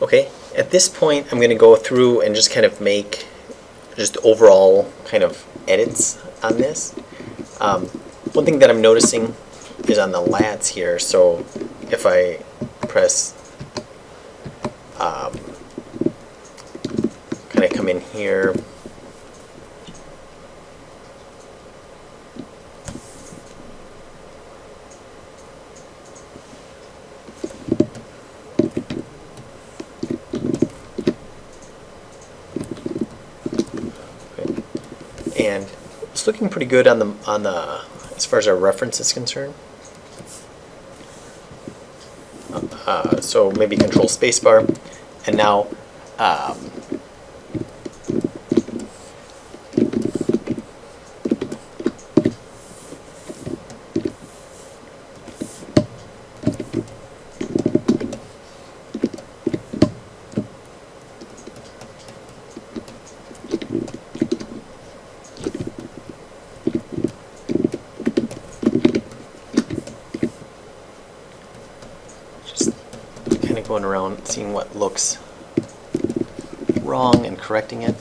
Okay, at this point I'm going to go through and just kind of make just overall kind of edits on this. One thing that I'm noticing is on the lats here, so if I press kind of come in here, and it's looking pretty good on the as far as our reference is concerned. So maybe Control Spacebar, and now going around seeing what looks wrong and correcting it.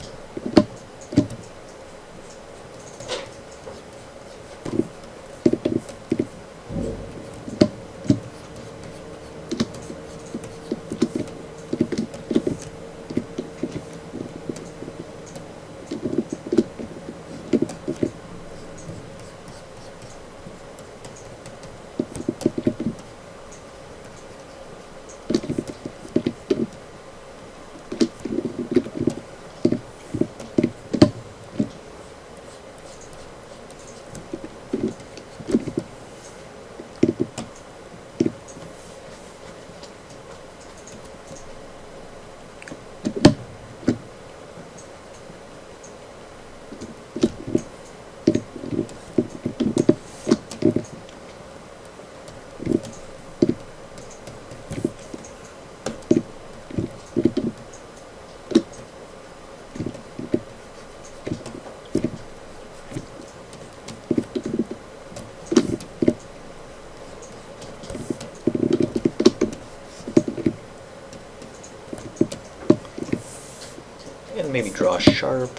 And maybe draw sharp.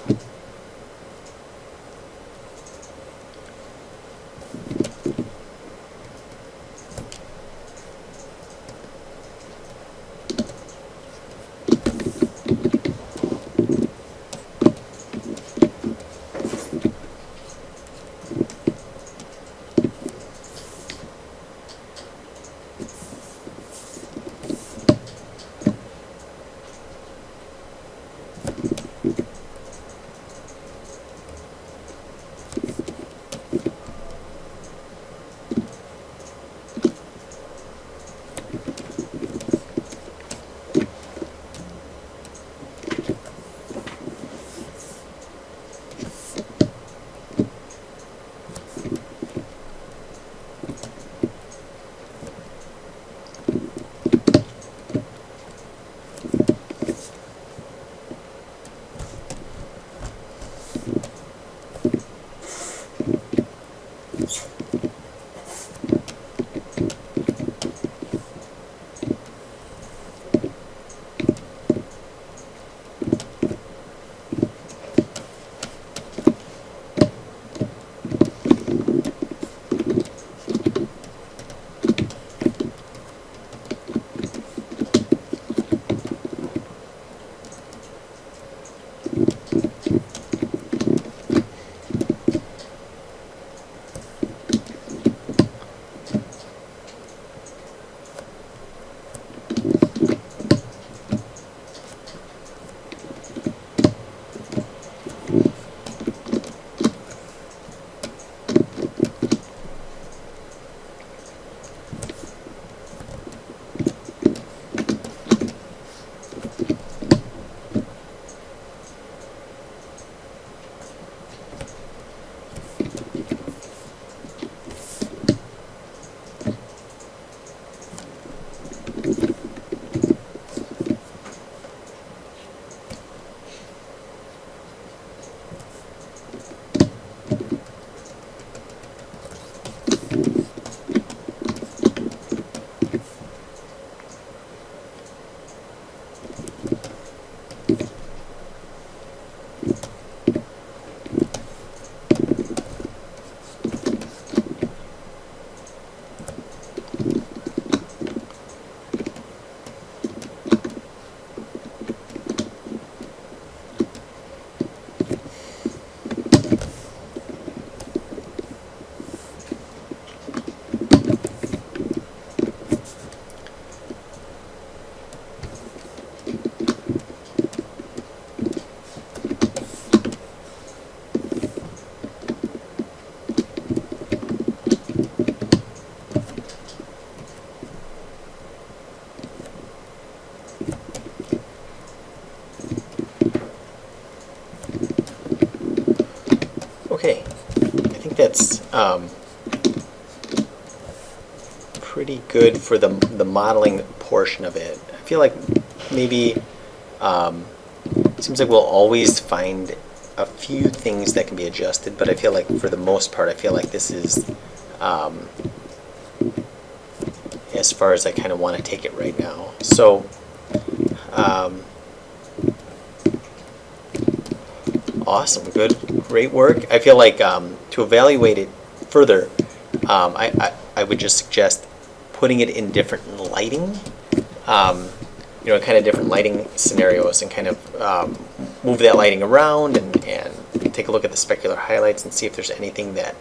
Okay, I think that's pretty good for the modeling portion of it. I feel like maybe seems like we'll always find a few things that can be adjusted, but I feel like for the most part, I feel like this is as far as I kind of want to take it right now. So awesome, good, great work. I feel like to evaluate it further, I would just suggest putting it in different lighting, you know, kind of different lighting scenarios, and kind of move that lighting around and take a look at the specular highlights and see if there's anything that,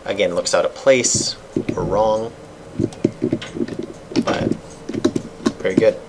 again, looks out of place or wrong. But very good.